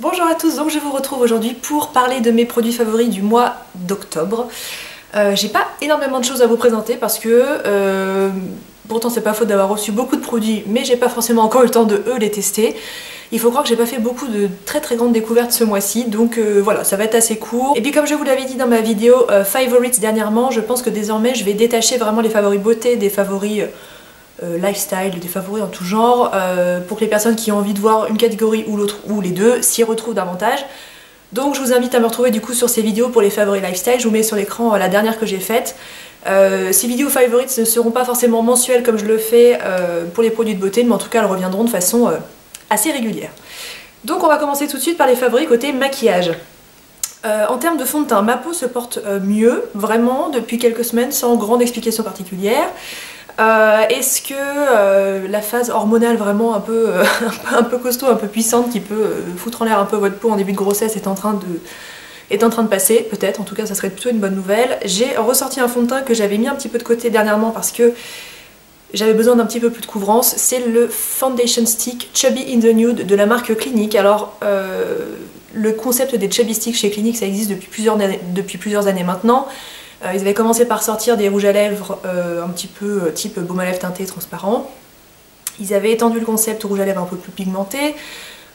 Bonjour à tous, donc je vous retrouve aujourd'hui pour parler de mes produits favoris du mois d'octobre. J'ai pas énormément de choses à vous présenter parce que pourtant c'est pas faute d'avoir reçu beaucoup de produits, mais j'ai pas forcément encore eu le temps de les tester. Il faut croire que j'ai pas fait beaucoup de très grandes découvertes ce mois-ci, donc voilà, ça va être assez court. Et puis comme je vous l'avais dit dans ma vidéo Favorites dernièrement, je pense que désormais je vais détacher vraiment les favoris beauté des favoris lifestyle, des favoris en tout genre, pour que les personnes qui ont envie de voir une catégorie ou l'autre, ou les deux, s'y retrouvent davantage. Donc je vous invite à me retrouver du coup sur ces vidéos pour les favoris lifestyle. Je vous mets sur l'écran la dernière que j'ai faite. Ces vidéos favorites ne seront pas forcément mensuelles comme je le fais pour les produits de beauté, mais en tout cas elles reviendront de façon assez régulière. Donc on va commencer tout de suite par les favoris côté maquillage. En termes de fond de teint, ma peau se porte mieux, vraiment, depuis quelques semaines, sans grande explication particulière. Est-ce que la phase hormonale vraiment un peu costaud, un peu puissante, qui peut foutre en l'air un peu votre peau en début de grossesse est en train de passer, peut-être, en tout cas ça serait plutôt une bonne nouvelle. J'ai ressorti un fond de teint que j'avais mis un petit peu de côté dernièrement parce que j'avais besoin d'un petit peu plus de couvrance. C'est le Foundation Stick Chubby in the Nude de la marque Clinique. Alors le concept des Chubby Sticks chez Clinique, ça existe depuis plusieurs années maintenant. Ils avaient commencé par sortir des rouges à lèvres un petit peu type baume à lèvres teinté transparent. Ils avaient étendu le concept au rouge à lèvres un peu plus pigmenté.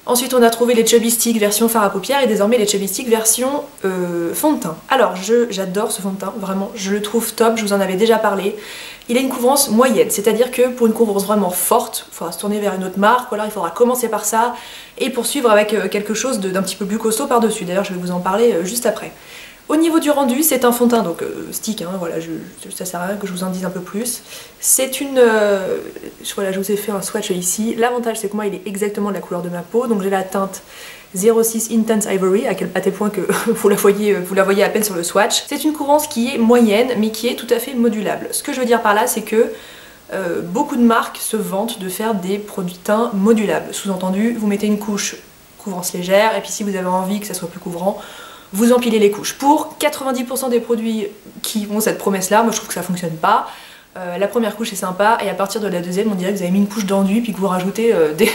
Ensuite on a trouvé les Chubby Sticks version fard à paupières et désormais les Chubby Sticks version fond de teint. Alors j'adore ce fond de teint, vraiment, je le trouve top, je vous en avais déjà parlé. Il a une couvrance moyenne, c'est-à-dire que pour une couvrance vraiment forte, il faudra se tourner vers une autre marque, ou alors il faudra commencer par ça et poursuivre avec quelque chose d'un petit peu plus costaud par-dessus. D'ailleurs je vais vous en parler juste après. Au niveau du rendu, c'est un fond de teint, donc stick, hein, voilà, ça sert à rien que je vous en dise un peu plus. C'est une... voilà, je vous ai fait un swatch ici. L'avantage, c'est que moi, il est exactement de la couleur de ma peau, donc j'ai la teinte 06 Intense Ivory, à tel point que vous la voyez à peine sur le swatch. C'est une couvrance qui est moyenne, mais qui est tout à fait modulable. Ce que je veux dire par là, c'est que beaucoup de marques se vantent de faire des produits de teint modulables. Sous-entendu, vous mettez une couche couvrance légère, et puis si vous avez envie que ça soit plus couvrant, vous empilez les couches. Pour 90% des produits qui ont cette promesse-là, moi je trouve que ça fonctionne pas. La première couche est sympa, et à partir de la deuxième, on dirait que vous avez mis une couche d'enduit, puis que vous rajoutez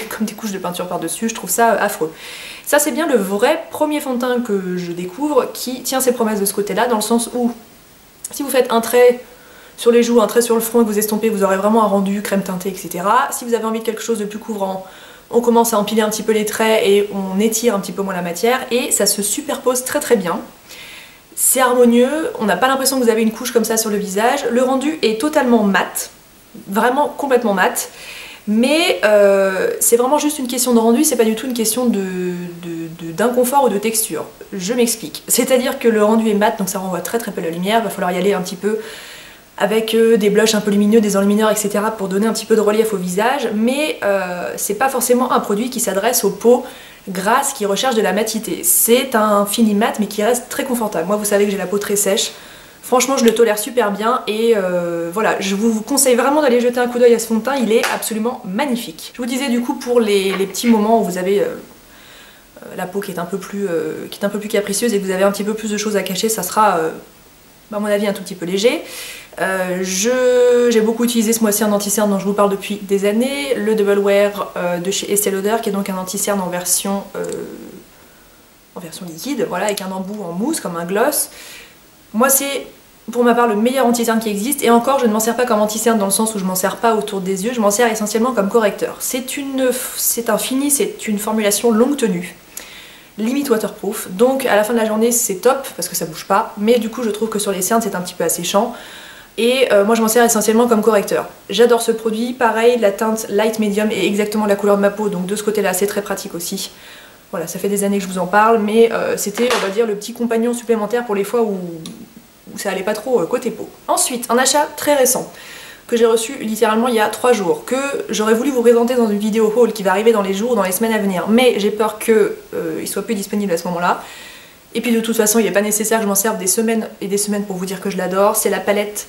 comme des couches de peinture par-dessus. Je trouve ça affreux. Ça, c'est bien le vrai premier fond de teint que je découvre, qui tient ses promesses de ce côté-là, dans le sens où, si vous faites un trait sur les joues, un trait sur le front, et que vous estompez, vous aurez vraiment un rendu crème teintée, etc. Si vous avez envie de quelque chose de plus couvrant, on commence à empiler un petit peu les traits et on étire un petit peu moins la matière et ça se superpose très bien. C'est harmonieux, on n'a pas l'impression que vous avez une couche comme ça sur le visage. Le rendu est totalement mat, vraiment complètement mat, mais c'est vraiment juste une question de rendu, c'est pas du tout une question d'inconfort ou de texture. Je m'explique. C'est-à-dire que le rendu est mat, donc ça renvoie très peu la lumière, il va falloir y aller un petit peu avec des blushs un peu lumineux, des enlumineurs, etc. pour donner un petit peu de relief au visage, mais c'est pas forcément un produit qui s'adresse aux peaux grasses qui recherchent de la matité. C'est un fini mat mais qui reste très confortable. Moi vous savez que j'ai la peau très sèche, franchement je le tolère super bien et voilà, je vous conseille vraiment d'aller jeter un coup d'œil à ce fond de teint, il est absolument magnifique. Je vous disais du coup pour les petits moments où vous avez la peau qui est un peu plus capricieuse et que vous avez un petit peu plus de choses à cacher, ça sera à mon avis un tout petit peu léger. J'ai beaucoup utilisé ce mois-ci un anti-cerne dont je vous parle depuis des années, le Double Wear de chez Estée Lauder, qui est donc un anti-cerne en version liquide, voilà, avec un embout en mousse comme un gloss. Moi c'est pour ma part le meilleur anti-cerne qui existe, et encore je ne m'en sers pas comme anti-cerne dans le sens où je m'en sers pas autour des yeux, je m'en sers essentiellement comme correcteur. C'est un fini, c'est une formulation longue tenue, limite waterproof, donc à la fin de la journée c'est top parce que ça bouge pas, mais du coup je trouve que sur les cernes c'est un petit peu asséchant. Et moi je m'en sers essentiellement comme correcteur. J'adore ce produit, pareil, la teinte light medium est exactement la couleur de ma peau, donc de ce côté là c'est très pratique aussi. Voilà, ça fait des années que je vous en parle, mais c'était on va dire le petit compagnon supplémentaire pour les fois où ça allait pas trop côté peau. Ensuite, un achat très récent que j'ai reçu littéralement il y a 3 jours, que j'aurais voulu vous présenter dans une vidéo haul qui va arriver dans les jours, dans les semaines à venir, mais j'ai peur qu'il soit plus disponible à ce moment-là. Et puis de toute façon il n'est pas nécessaire que je m'en serve des semaines et des semaines pour vous dire que je l'adore. C'est la palette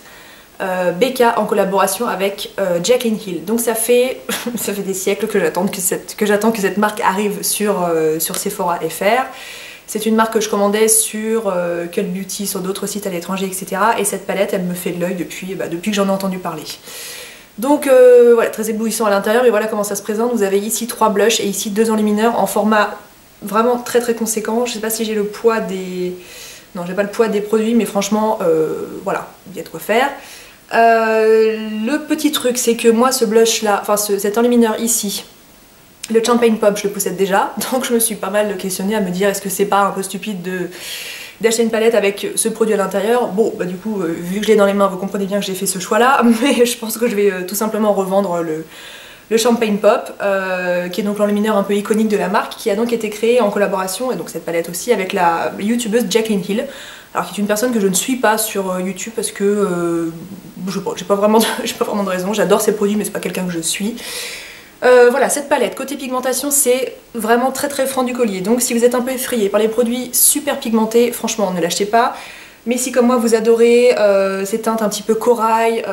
BK en collaboration avec Jaclyn Hill. Donc ça fait des siècles que j'attends que cette marque arrive sur Sephora FR. C'est une marque que je commandais sur Cult Beauty, sur d'autres sites à l'étranger, etc. Et cette palette elle me fait de l'œil depuis que j'en ai entendu parler. Donc voilà, très éblouissant à l'intérieur, mais voilà comment ça se présente. Vous avez ici 3 blushs et ici 2 enlumineurs en format vraiment très très conséquent. Je sais pas si j'ai le poids des... Non, j'ai pas le poids des produits, mais franchement, voilà, il y a de quoi faire. Le petit truc, c'est que moi, ce blush là, enfin cet enlumineur ici, le Champagne Pop, je le possède déjà, donc je me suis pas mal questionnée à me dire est-ce que c'est pas un peu stupide d'acheter une palette avec ce produit à l'intérieur. Bon, bah du coup, vu que je l'ai dans les mains, vous comprenez bien que j'ai fait ce choix là, mais je pense que je vais tout simplement revendre le Champagne Pop, qui est donc l'enlumineur un peu iconique de la marque, qui a donc été créé en collaboration, et donc cette palette aussi, avec la youtubeuse Jaclyn Hill, alors qui est une personne que je ne suis pas sur YouTube parce que j'ai pas vraiment de raison, j'adore ses produits mais c'est pas quelqu'un que je suis. Voilà, cette palette, côté pigmentation, c'est vraiment très très franc du collier, donc si vous êtes un peu effrayé par les produits super pigmentés, franchement ne l'achetez pas. Mais si comme moi vous adorez ces teintes un petit peu corail,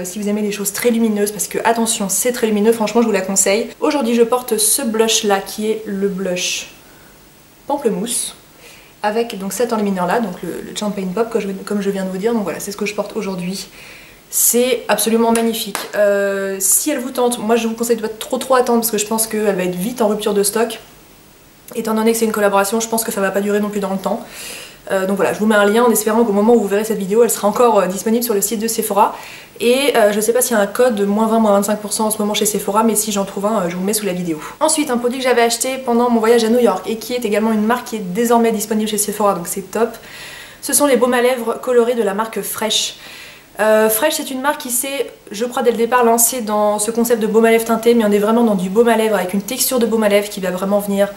si vous aimez les choses très lumineuses, parce que attention c'est très lumineux, franchement je vous la conseille. Aujourd'hui je porte ce blush là qui est le blush pamplemousse, avec donc cet enlumineur là, donc le Champagne Pop comme je viens de vous dire, donc voilà c'est ce que je porte aujourd'hui. C'est absolument magnifique. Si elle vous tente, moi je vous conseille de pas trop attendre parce que je pense qu'elle va être vite en rupture de stock. Étant donné que c'est une collaboration, je pense que ça va pas durer non plus dans le temps. Donc voilà, je vous mets un lien en espérant qu'au moment où vous verrez cette vidéo, elle sera encore disponible sur le site de Sephora. Et je sais pas s'il y a un code de -20, -25% en ce moment chez Sephora, mais si j'en trouve un, je vous le mets sous la vidéo. Ensuite, un produit que j'avais acheté pendant mon voyage à New York et qui est également une marque qui est désormais disponible chez Sephora, donc c'est top. Ce sont les baumes à lèvres colorés de la marque Fresh. Fresh, c'est une marque qui s'est, je crois dès le départ, lancée dans ce concept de baume à lèvres teinté, mais on est vraiment dans du baume à lèvres avec une texture de baume à lèvres qui va vraiment venir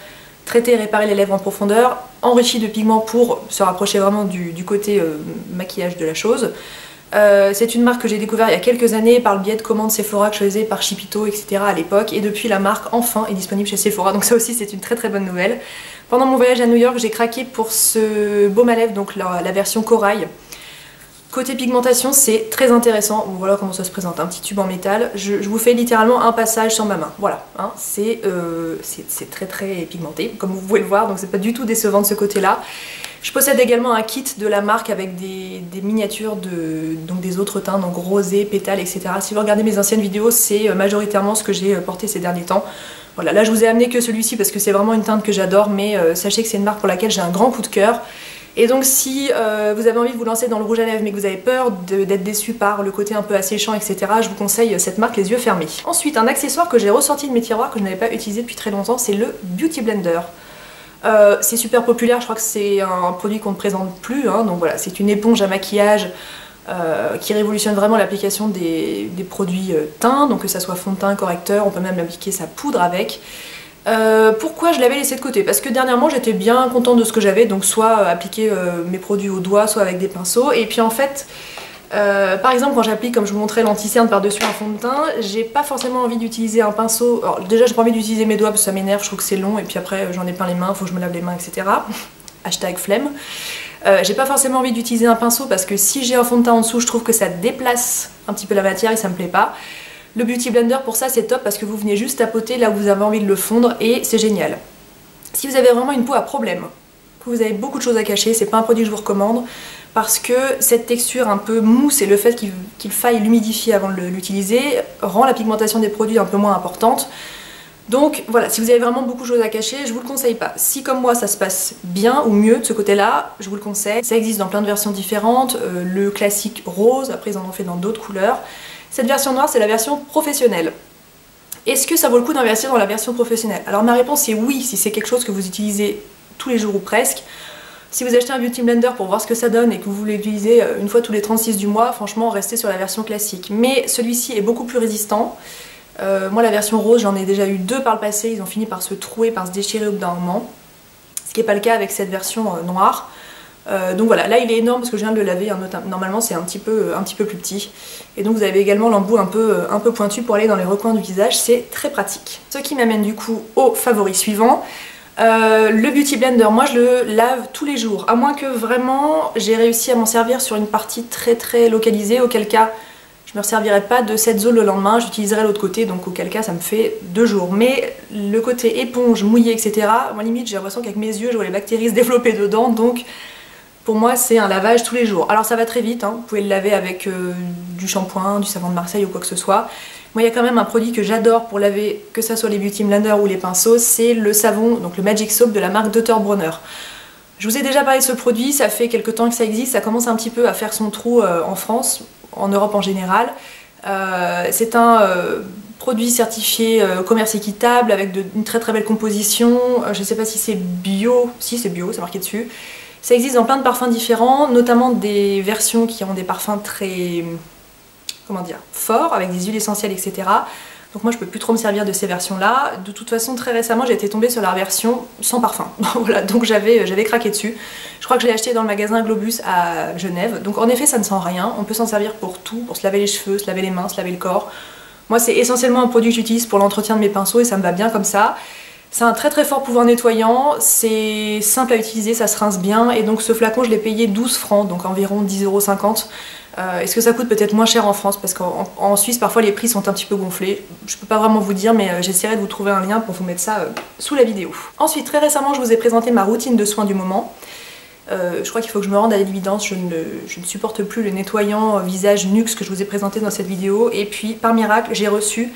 traiter et réparer les lèvres en profondeur, enrichi de pigments pour se rapprocher vraiment du côté maquillage de la chose. C'est une marque que j'ai découvert il y a quelques années par le biais de commandes Sephora que je faisais par Shipito, etc. à l'époque, et depuis la marque enfin est disponible chez Sephora, donc ça aussi c'est une très très bonne nouvelle. Pendant mon voyage à New York, j'ai craqué pour ce baume à lèvres, donc la version corail. Côté pigmentation, c'est très intéressant. Bon, voilà comment ça se présente, un petit tube en métal. Je vous fais littéralement un passage sur ma main. Voilà, hein, c'est très très pigmenté, comme vous pouvez le voir, donc c'est pas du tout décevant de ce côté-là. Je possède également un kit de la marque avec des miniatures donc des autres teintes, donc rosé, pétales, etc. Si vous regardez mes anciennes vidéos, c'est majoritairement ce que j'ai porté ces derniers temps. Voilà, là je vous ai amené que celui-ci parce que c'est vraiment une teinte que j'adore, mais sachez que c'est une marque pour laquelle j'ai un grand coup de cœur. Et donc si vous avez envie de vous lancer dans le rouge à lèvres mais que vous avez peur d'être déçu par le côté un peu asséchant, etc., je vous conseille cette marque les yeux fermés. Ensuite, un accessoire que j'ai ressorti de mes tiroirs que je n'avais pas utilisé depuis très longtemps, c'est le Beauty Blender. C'est super populaire, je crois que c'est un produit qu'on ne présente plus, hein, donc voilà, c'est une éponge à maquillage qui révolutionne vraiment l'application des produits teints, donc que ça soit fond de teint, correcteur, on peut même appliquer sa poudre avec. Pourquoi je l'avais laissé de côté? Parce que dernièrement j'étais bien contente de ce que j'avais, donc soit appliquer mes produits au doigt, soit avec des pinceaux, et puis en fait, par exemple quand j'applique, comme je vous montrais, l'anti-cerne par-dessus un fond de teint, j'ai pas forcément envie d'utiliser un pinceau. Alors déjà j'ai pas envie d'utiliser mes doigts parce que ça m'énerve, je trouve que c'est long, et puis après j'en ai plein les mains, faut que je me lave les mains, etc. Hashtag flemme. J'ai pas forcément envie d'utiliser un pinceau parce que si j'ai un fond de teint en dessous, je trouve que ça déplace un petit peu la matière et ça me plaît pas. Le Beauty Blender pour ça c'est top parce que vous venez juste tapoter là où vous avez envie de le fondre et c'est génial. Si vous avez vraiment une peau à problème, que vous avez beaucoup de choses à cacher, c'est pas un produit que je vous recommande parce que cette texture un peu mousse et le fait qu'il faille l'humidifier avant de l'utiliser rend la pigmentation des produits un peu moins importante. Donc voilà, si vous avez vraiment beaucoup de choses à cacher, je vous le conseille pas. Si comme moi ça se passe bien ou mieux de ce côté-là, je vous le conseille. Ça existe dans plein de versions différentes, le classique rose, après ils en ont fait dans d'autres couleurs. Cette version noire, c'est la version professionnelle. Est-ce que ça vaut le coup d'investir dans la version professionnelle? Alors ma réponse est oui, si c'est quelque chose que vous utilisez tous les jours ou presque. Si vous achetez un Beauty Blender pour voir ce que ça donne et que vous voulez l'utiliser une fois tous les 36 du mois, franchement, restez sur la version classique. Mais celui-ci est beaucoup plus résistant. Moi, la version rose, j'en ai déjà eu deux par le passé, ils ont fini par se trouer, par se déchirer au bout d'un moment. Ce qui n'est pas le cas avec cette version noire. Donc voilà, là il est énorme parce que je viens de le laver, hein, normalement c'est un petit peu plus petit. Et donc vous avez également l'embout un peu pointu pour aller dans les recoins du visage, c'est très pratique. Ce qui m'amène du coup au favori suivant, le Beauty Blender. Moi je le lave tous les jours, à moins que vraiment j'ai réussi à m'en servir sur une partie très localisée, auquel cas je me servirai pas de cette zone le lendemain, j'utiliserai l'autre côté, donc auquel cas ça me fait 2 jours. Mais le côté éponge, mouillé, etc., moi limite j'ai l'impression qu'avec mes yeux je vois les bactéries se développer dedans, donc pour moi c'est un lavage tous les jours. Alors ça va très vite, hein. Vous pouvez le laver avec du shampoing, du savon de Marseille ou quoi que ce soit. Moi il y a quand même un produit que j'adore pour laver, que ça soit les beauty blenders ou les pinceaux, c'est le savon, donc le Magic Soap de la marque Dr. Bronner. Je vous ai déjà parlé de ce produit, ça fait quelques temps que ça existe, ça commence un petit peu à faire son trou en France, en Europe en général. C'est un produit certifié commerce équitable avec une très très belle composition. Je ne sais pas si c'est bio, si c'est bio, c'est marqué dessus. Ça existe dans plein de parfums différents, notamment des versions qui ont des parfums très, comment dire, forts, avec des huiles essentielles, etc. Donc moi je peux plus trop me servir de ces versions là. De toute façon très récemment j'ai été tombée sur la version sans parfum. Voilà, donc j'avais craqué dessus. Je crois que je l'ai acheté dans le magasin Globus à Genève. Donc en effet ça ne sent rien, on peut s'en servir pour tout, pour se laver les cheveux, se laver les mains, se laver le corps. Moi c'est essentiellement un produit que j'utilise pour l'entretien de mes pinceaux et ça me va bien comme ça. C'est un très très fort pouvoir nettoyant, c'est simple à utiliser, ça se rince bien et donc ce flacon je l'ai payé 12 francs, donc environ 10,50 €. Est-ce que ça coûte peut-être moins cher en France parce qu'en Suisse parfois les prix sont un petit peu gonflés. Je peux pas vraiment vous dire mais j'essaierai de vous trouver un lien pour vous mettre ça sous la vidéo. Ensuite très récemment je vous ai présenté ma routine de soins du moment. Je crois qu'il faut que je me rende à l'évidence, je ne supporte plus le nettoyant visage Nuxe que je vous ai présenté dans cette vidéo et puis par miracle j'ai reçu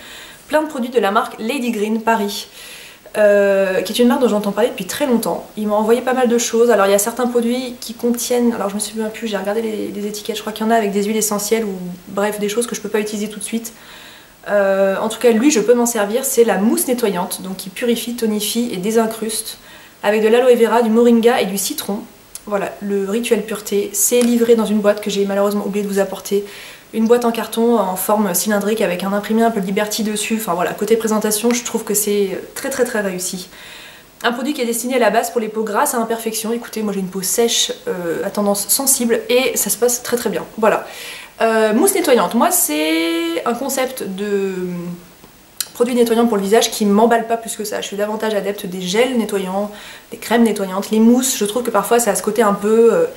plein de produits de la marque Lady Green Paris. Qui est une marque dont j'entends parler depuis très longtemps. Ils m'ont envoyé pas mal de choses. Alors il y a certains produits qui contiennent, alors je me souviens plus, j'ai regardé les étiquettes, je crois qu'il y en a avec des huiles essentielles ou bref des choses que je peux pas utiliser tout de suite. En tout cas lui je peux m'en servir, c'est la mousse nettoyante, donc qui purifie, tonifie et désincruste avec de l'aloe vera, du moringa et du citron. Voilà, le rituel pureté, c'est livré dans une boîte que j'ai malheureusement oublié de vous apporter. Une boîte en carton en forme cylindrique avec un imprimé un peu Liberty dessus. Enfin voilà, côté présentation, je trouve que c'est très très très réussi. Un produit qui est destiné à la base pour les peaux grasses à imperfection. Écoutez, moi j'ai une peau sèche à tendance sensible et ça se passe très très bien. Voilà. Mousse nettoyante, moi c'est un concept de produit nettoyant pour le visage qui m'emballe pas plus que ça. Je suis davantage adepte des gels nettoyants, des crèmes nettoyantes, les mousses. Je trouve que parfois ça a ce côté un peu...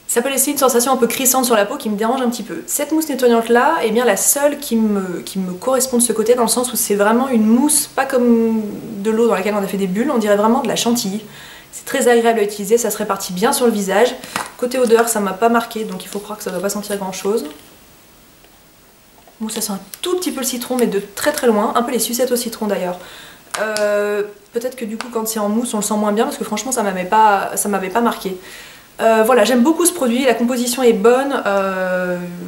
ça peut laisser une sensation un peu crissante sur la peau qui me dérange un petit peu. Cette mousse nettoyante là est bien la seule qui me correspond de ce côté, dans le sens où c'est vraiment une mousse, pas comme de l'eau dans laquelle on a fait des bulles, on dirait vraiment de la chantilly. C'est très agréable à utiliser, ça se répartit bien sur le visage. Côté odeur ça m'a pas marqué, donc il faut croire que ça doit pas sentir grand chose. Bon, ça sent un tout petit peu le citron mais de très très loin, un peu les sucettes au citron d'ailleurs. Peut-être que du coup quand c'est en mousse on le sent moins bien parce que franchement ça m'avait pas marqué. Voilà, j'aime beaucoup ce produit, la composition est bonne,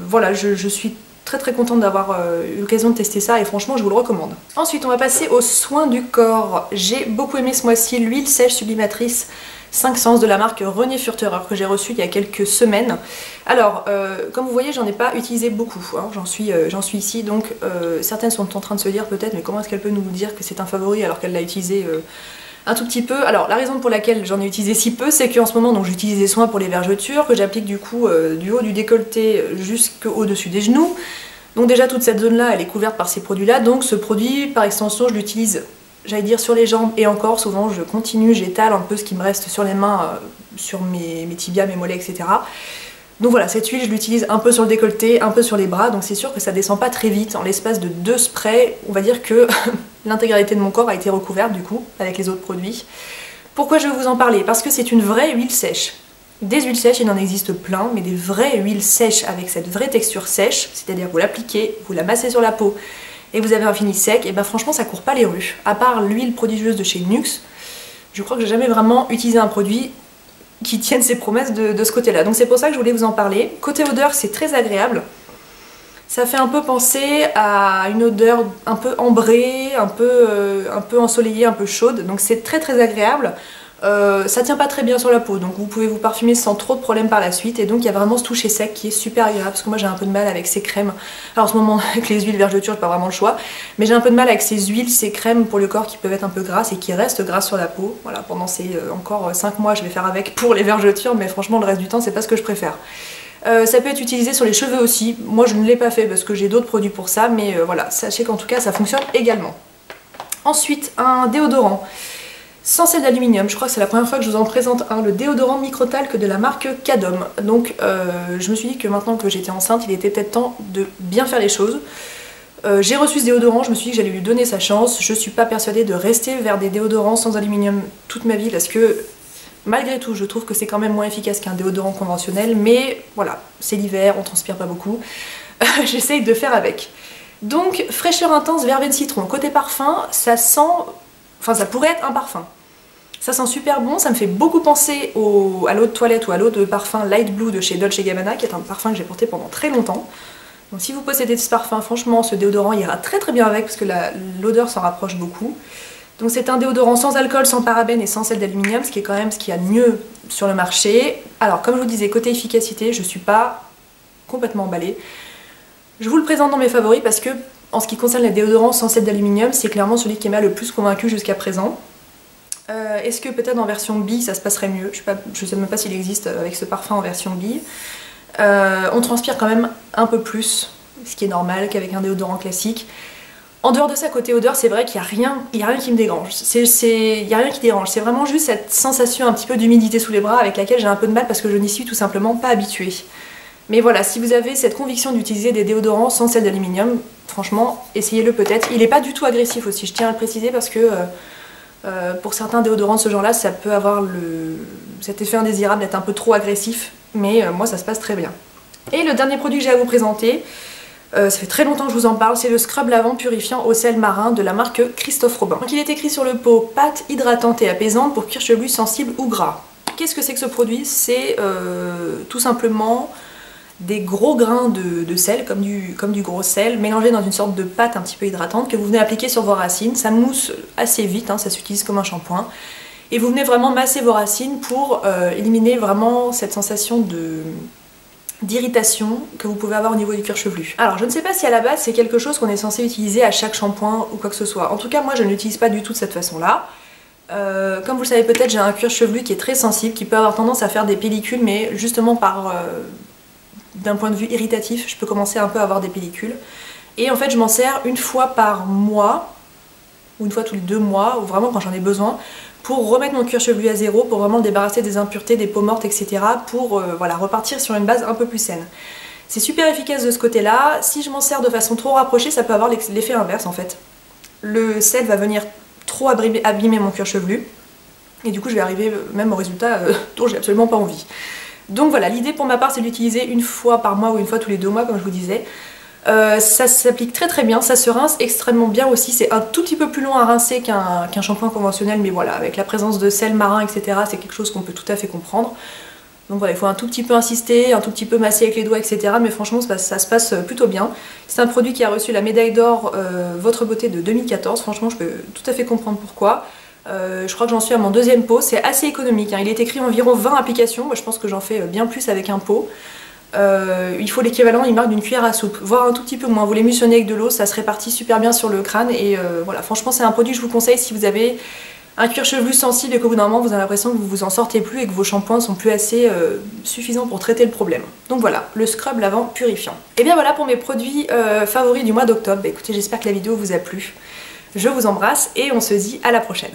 voilà, je suis très très contente d'avoir eu l'occasion de tester ça et franchement je vous le recommande. Ensuite on va passer aux soins du corps. J'ai beaucoup aimé ce mois-ci l'huile sèche sublimatrice 5 Sens de la marque René Furterer que j'ai reçue il y a quelques semaines. Alors, comme vous voyez j'en ai pas utilisé beaucoup, hein, j'en suis ici donc certaines sont en train de se dire peut-être mais comment est-ce qu'elle peut nous dire que c'est un favori alors qu'elle l'a utilisé un tout petit peu. Alors la raison pour laquelle j'en ai utilisé si peu, c'est qu'en ce moment donc j'utilise des soins pour les vergetures que j'applique du coup du haut du décolleté jusqu'au dessus des genoux. Donc déjà toute cette zone là elle est couverte par ces produits là, donc ce produit par extension je l'utilise, j'allais dire sur les jambes et encore souvent je continue, j'étale un peu ce qui me reste sur les mains, sur mes tibias, mes mollets, etc. Donc voilà, cette huile je l'utilise un peu sur le décolleté, un peu sur les bras, donc c'est sûr que ça descend pas très vite. En l'espace de 2 sprays, on va dire que l'intégralité de mon corps a été recouverte du coup, avec les autres produits. Pourquoi je vais vous en parler? Parce que c'est une vraie huile sèche. Des huiles sèches, il en existe plein, mais des vraies huiles sèches avec cette vraie texture sèche, c'est-à-dire vous l'appliquez, vous la massez sur la peau et vous avez un fini sec, et ben franchement ça court pas les rues. À part l'huile prodigieuse de chez Nuxe, je crois que j'ai jamais vraiment utilisé un produit qui tiennent ses promesses de ce côté là, donc c'est pour ça que je voulais vous en parler. Côté odeur c'est très agréable, ça fait un peu penser à une odeur un peu ambrée, un peu ensoleillée, un peu chaude, donc c'est très très agréable. Ça tient pas très bien sur la peau, donc vous pouvez vous parfumer sans trop de problèmes par la suite, et donc il y a vraiment ce toucher sec qui est super agréable, parce que moi j'ai un peu de mal avec ces crèmes. Alors en ce moment avec les huiles vergetures j'ai pas vraiment le choix, mais j'ai un peu de mal avec ces huiles, ces crèmes pour le corps qui peuvent être un peu grasses et qui restent grasses sur la peau. Voilà, pendant ces encore 5 mois je vais faire avec pour les vergetures, mais franchement le reste du temps c'est pas ce que je préfère. Ça peut être utilisé sur les cheveux aussi, moi je ne l'ai pas fait parce que j'ai d'autres produits pour ça, mais voilà, sachez qu'en tout cas ça fonctionne également. Ensuite un déodorant. Sans sel d'aluminium, je crois que c'est la première fois que je vous en présente un, le déodorant microtalc de la marque Cadom. Donc je me suis dit que maintenant que j'étais enceinte, il était peut-être temps de bien faire les choses. J'ai reçu ce déodorant, je me suis dit que j'allais lui donner sa chance. Je suis pas persuadée de rester vers des déodorants sans aluminium toute ma vie parce que malgré tout je trouve que c'est quand même moins efficace qu'un déodorant conventionnel, mais voilà, c'est l'hiver, on transpire pas beaucoup. J'essaye de faire avec. Donc fraîcheur intense, verveine citron. Côté parfum, ça sent... Enfin ça pourrait être un parfum. Ça sent super bon, ça me fait beaucoup penser à l'eau de toilette ou à l'eau de parfum Light Blue de chez Dolce & Gabbana, qui est un parfum que j'ai porté pendant très longtemps. Donc si vous possédez ce parfum, franchement ce déodorant ira très très bien avec parce que l'odeur s'en rapproche beaucoup. Donc c'est un déodorant sans alcool, sans parabènes et sans sel d'aluminium, ce qui est quand même ce qu'il y a de mieux sur le marché. Alors comme je vous disais, côté efficacité, je suis pas complètement emballée. Je vous le présente dans mes favoris parce que en ce qui concerne les déodorants sans sel d'aluminium, c'est clairement celui qui m'a le plus convaincu jusqu'à présent. Est-ce que peut-être en version bille ça se passerait mieux? Je sais même pas s'il existe avec ce parfum en version bille. On transpire quand même un peu plus, ce qui est normal qu'avec un déodorant classique. En dehors de ça, côté odeur, c'est vrai qu'il n'y a rien qui me dérange. Il n'y a rien qui dérange. C'est vraiment juste cette sensation un petit peu d'humidité sous les bras avec laquelle j'ai un peu de mal parce que je n'y suis tout simplement pas habituée. Mais voilà, si vous avez cette conviction d'utiliser des déodorants sans sel d'aluminium, franchement, essayez-le peut-être. Il n'est pas du tout agressif aussi, je tiens à le préciser parce que pour certains déodorants de ce genre-là, ça peut avoir cet effet indésirable d'être un peu trop agressif. Mais moi, ça se passe très bien. Et le dernier produit que j'ai à vous présenter, ça fait très longtemps que je vous en parle, c'est le scrub lavant purifiant au sel marin de la marque Christophe Robin. Donc il est écrit sur le pot, pâte hydratante et apaisante pour cuir chevelu sensible ou gras. Qu'est-ce que c'est que ce produit? C'est tout simplement des gros grains de sel, comme du gros sel, mélangés dans une sorte de pâte un petit peu hydratante que vous venez appliquer sur vos racines. Ça mousse assez vite, hein, ça s'utilise comme un shampoing. Et vous venez vraiment masser vos racines pour éliminer vraiment cette sensation d'irritation que vous pouvez avoir au niveau du cuir chevelu. Alors je ne sais pas si à la base c'est quelque chose qu'on est censé utiliser à chaque shampoing ou quoi que ce soit. En tout cas moi je ne l'utilise pas du tout de cette façon là. Comme vous le savez peut-être, j'ai un cuir chevelu qui est très sensible, qui peut avoir tendance à faire des pellicules, mais justement d'un point de vue irritatif, je peux commencer un peu à avoir des pellicules. Et en fait je m'en sers une fois par mois, ou une fois tous les 2 mois, ou vraiment quand j'en ai besoin, pour remettre mon cuir chevelu à zéro, pour vraiment le débarrasser des impuretés, des peaux mortes, etc. pour voilà, repartir sur une base un peu plus saine. C'est super efficace de ce côté-là. Si je m'en sers de façon trop rapprochée, ça peut avoir l'effet inverse en fait. Le sel va venir trop abîmer mon cuir chevelu, et du coup je vais arriver même au résultat dont j'ai absolument pas envie. Donc voilà, l'idée pour ma part c'est d'utiliser une fois par mois ou une fois tous les 2 mois comme je vous disais. Ça s'applique très très bien, ça se rince extrêmement bien aussi, c'est un tout petit peu plus long à rincer qu'un shampoing conventionnel, mais voilà, avec la présence de sel marin, etc., c'est quelque chose qu'on peut tout à fait comprendre. Donc voilà, il faut un tout petit peu insister, un tout petit peu masser avec les doigts, etc., mais franchement ça se passe plutôt bien. C'est un produit qui a reçu la médaille d'or Votre Beauté de 2014, franchement je peux tout à fait comprendre pourquoi. Je crois que j'en suis à mon 2e pot, c'est assez économique, hein. Il est écrit environ 20 applications, moi je pense que j'en fais bien plus avec un pot. Il faut l'équivalent, il marque d'une cuillère à soupe, voire un tout petit peu moins. Vous l'émulsionnez avec de l'eau, ça se répartit super bien sur le crâne et voilà, franchement c'est un produit que je vous conseille si vous avez un cuir chevelu sensible et qu'au bout d'un moment vous avez l'impression que vous vous en sortez plus et que vos shampoings sont plus assez suffisants pour traiter le problème. Donc voilà, le scrub lavant purifiant. Et bien voilà pour mes produits favoris du mois d'octobre. Écoutez, j'espère que la vidéo vous a plu. Je vous embrasse et on se dit à la prochaine.